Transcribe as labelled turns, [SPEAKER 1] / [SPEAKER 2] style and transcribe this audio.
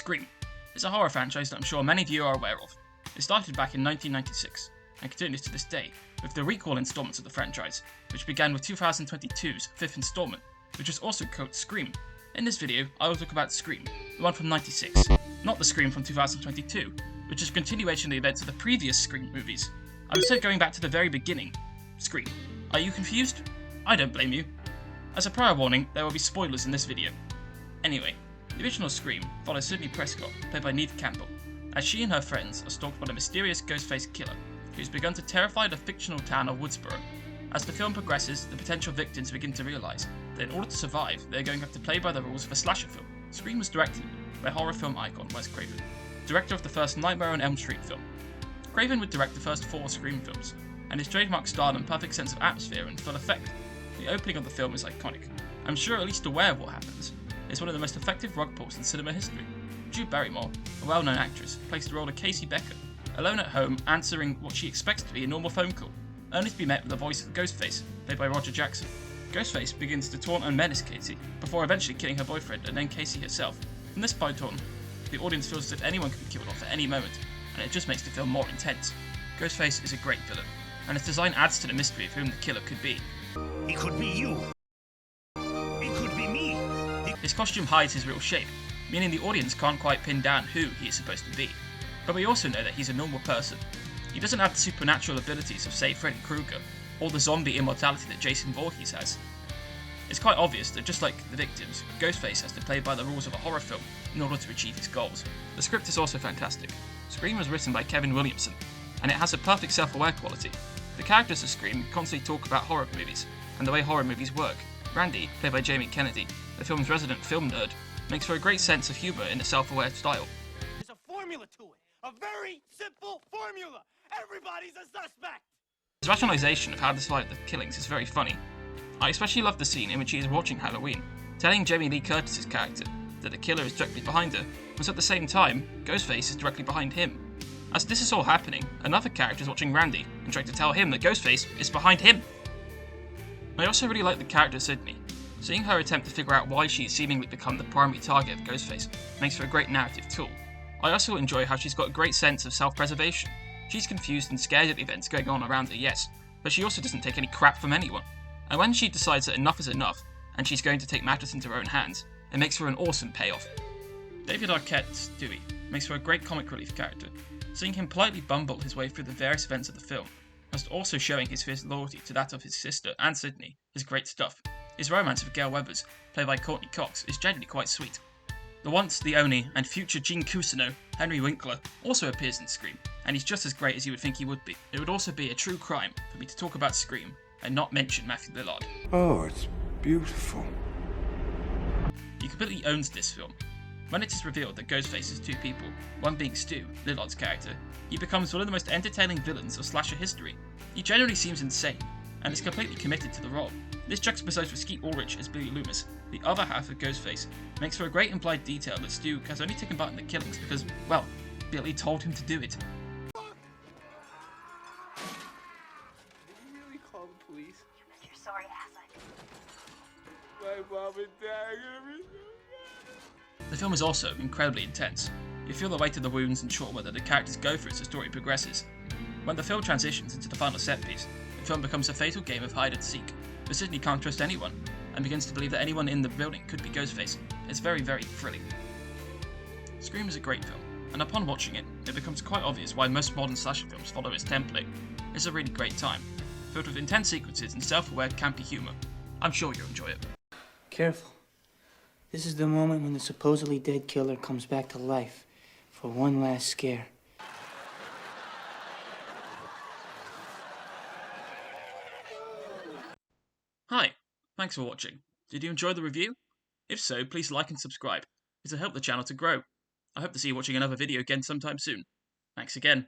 [SPEAKER 1] Scream is a horror franchise that I'm sure many of you are aware of. It started back in 1996 and continues to this day with the recall installments of the franchise, which began with 2022's fifth installment, which is also called Scream. In this video, I will talk about Scream, the one from 96, not the Scream from 2022, which is a continuation of the events of the previous Scream movies. I'm instead going back to the very beginning, Scream. Are you confused? I don't blame you. As a prior warning, there will be spoilers in this video. Anyway, the original Scream follows Sidney Prescott, played by Neve Campbell, as she and her friends are stalked by a mysterious ghost-faced killer who's begun to terrify the fictional town of Woodsboro. As the film progresses, the potential victims begin to realise that in order to survive, they're going to have to play by the rules of a slasher film. Scream was directed by horror film icon Wes Craven, director of the first Nightmare on Elm Street film. Craven would direct the first 4 Scream films, and his trademark style and perfect sense of atmosphere are in full effect. The opening of the film is iconic. I'm sure at least aware of what happens. It's one of the most effective rug pulls in cinema history. Drew Barrymore, a well-known actress, plays the role of Casey Becker, alone at home answering what she expects to be a normal phone call, only to be met with the voice of Ghostface, played by Roger Jackson. Ghostface begins to taunt and menace Casey, before eventually killing her boyfriend and then Casey herself. From this point on, the audience feels as if anyone could be killed off at any moment, and it just makes the film more intense. Ghostface is a great villain, and its design adds to the mystery of whom the killer could be.
[SPEAKER 2] It could be you. It could be me.
[SPEAKER 1] His costume hides his real shape, meaning the audience can't quite pin down who he is supposed to be. But we also know that he's a normal person. He doesn't have the supernatural abilities of, say, Freddy Krueger, or the zombie immortality that Jason Voorhees has. It's quite obvious that just like the victims, Ghostface has to play by the rules of a horror film in order to achieve his goals. The script is also fantastic. Scream was written by Kevin Williamson, and it has a perfect self-aware quality. The characters of Scream constantly talk about horror movies, and the way horror movies work. Randy, played by Jamie Kennedy, the film's resident film nerd, makes for a great sense of humour in a self-aware style.
[SPEAKER 2] There's a formula to it. A very simple formula. Everybody's a suspect.
[SPEAKER 1] His rationalisation of how to survive the killings is very funny. I especially love the scene in which he is watching Halloween, telling Jamie Lee Curtis's character that the killer is directly behind her, but at the same time, Ghostface is directly behind him. As this is all happening, another character is watching Randy and trying to tell him that Ghostface is behind him. I also really like the character Sydney. Seeing her attempt to figure out why she's seemingly become the primary target of Ghostface makes for a great narrative tool. I also enjoy how she's got a great sense of self-preservation. She's confused and scared at the events going on around her, yes, but she also doesn't take any crap from anyone. And when she decides that enough is enough, and she's going to take matters into her own hands, it makes for an awesome payoff. David Arquette's Dewey makes for a great comic relief character. Seeing him politely bumble his way through the various events of the film, whilst also showing his fierce loyalty to that of his sister and Sydney, is great stuff. His romance with Gail Weathers, played by Courtney Cox, is genuinely quite sweet. The once, the only, and future Gene Cousineau, Henry Winkler, also appears in Scream, and he's just as great as you would think he would be. It would also be a true crime for me to talk about Scream and not mention Matthew Lillard.
[SPEAKER 3] Oh, it's beautiful.
[SPEAKER 1] He completely owns this film. When it is revealed that Ghostface is 2 people, one being Stu, Lillard's character, he becomes one of the most entertaining villains of slasher history. He generally seems insane, and is completely committed to the role. This juxtaposed with Skeet Ulrich as Billy Loomis, the other half of Ghostface, makes for a great implied detail that Stu has only taken part in the killings because, well, Billy told him to do it.
[SPEAKER 3] Did you really call the police?
[SPEAKER 4] You with your sorry ass,
[SPEAKER 3] My mom and dad are gonna be so
[SPEAKER 1] The film is also incredibly intense. You feel the weight of the wounds and trauma that the characters go through as the story progresses. When the film transitions into the final set piece, the film becomes a fatal game of hide and seek, but Sydney can't trust anyone, and begins to believe that anyone in the building could be Ghostface. It's very, very thrilling. Scream is a great film, and upon watching it, it becomes quite obvious why most modern slasher films follow its template. It's a really great time, filled with intense sequences and self-aware campy humour. I'm sure you'll enjoy it.
[SPEAKER 5] Careful. This is the moment when the supposedly dead killer comes back to life for one last scare.
[SPEAKER 1] Hi, thanks for watching. Did you enjoy the review? If so, please like and subscribe. It'll help the channel to grow. I hope to see you watching another video again sometime soon. Thanks again.